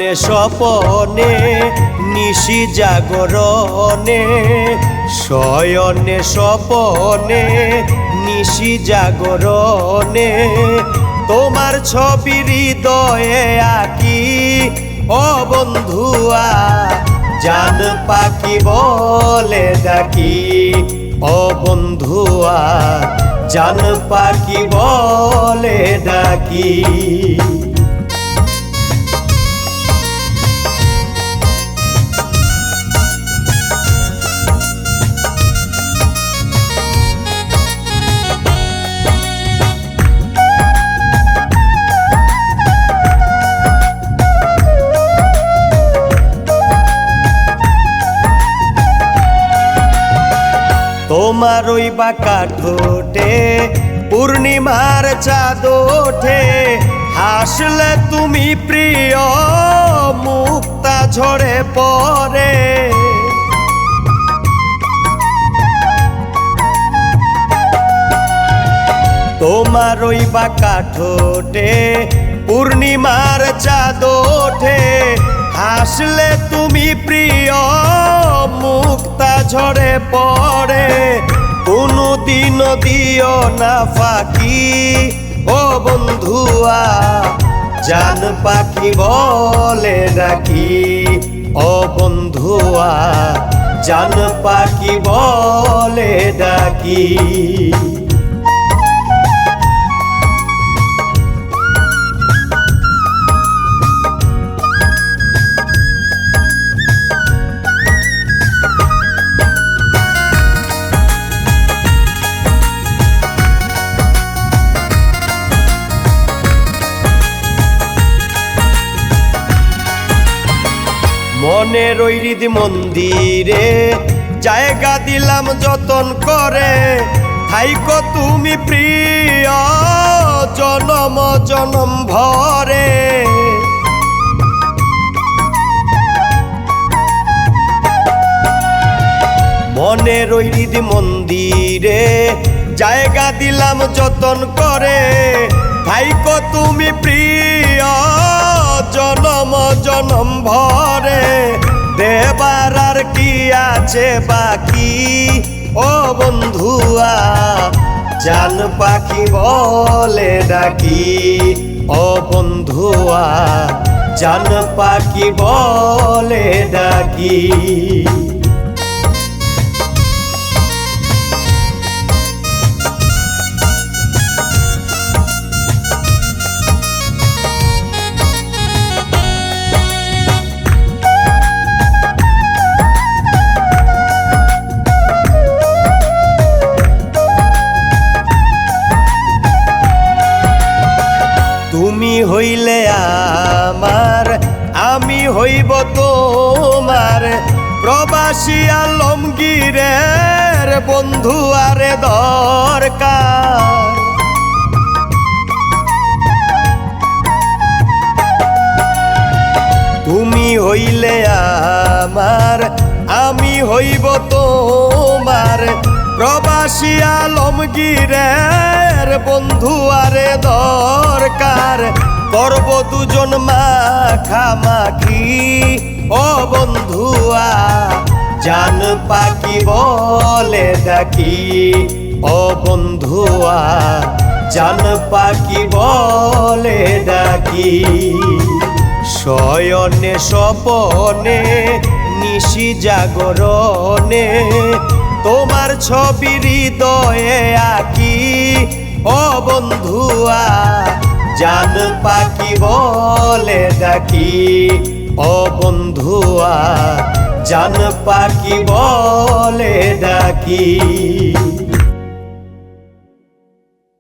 শয়নে স্বপনে নিশি জাগরণে, শয়নে স্বপনে নিশি জাগরণে তোমার ছবি হৃদয়ে আঁকি। ও বন্ধুয়া জান পাখি বলে ডাকি, ও বন্ধুয়া জান পাখি বলে ডাকি। তোমার ওই বাঁকা ঠোঁটে পূর্ণিমার চাঁদ ওঠে, হাসলে তুমি প্রিয় মুক্তা ঝরে পড়ে। তোমার ওই বাঁকা ঠোঁটে পূর্ণিমার চাঁদ ওঠে, হাসলে তুমি প্রিয় মুক্তা ঝরে পড়ে। কোনদিন দিও না ফাঁকি, ও বন্ধুয়া জান পাখি বলে ডাকি, ও বন্ধুয়া জান পাখি বলে ডাকি। মনের ওই হৃদ মন্দিরে জায়গা দিলাম যতন করে, থাইকো তুমি প্রিয় জনম জনম ভরে। মনের ওই হৃদ মন্দিরে জায়গা দিলাম যতন করে, থাইকো তুমি প্রিয় জনম জনম ভরে। দেবার আর কি আছে বাকি, ও বন্ধুয়া জান পাখি বলে ডাকি, ও বন্ধুয়া জান পাখি বলে ডাকি। তুমি হইলে আমার, আমি হইব তোমার, প্রবাসী আলমগীরের বন্ধু আরে দরকার। তুমি হইলে আমার, আমি হইব তোমার, প্রবাসী আলমগীরের বন্ধু আরে দরকার। করব দুজন মাখামাখি, ও বন্ধুয়া জান পাখি বলে ডাকি, ও বন্ধুয়া জান পাখি বলে ডাকি। শয়নে স্বপনে নিশি জাগরণে তোমার ছবি হৃদয়ে আঁকি। ও বন্ধুয়া জান পাখি বলে ডাকি, ও বন্ধুয়া জান পাখি বলে ডাকি।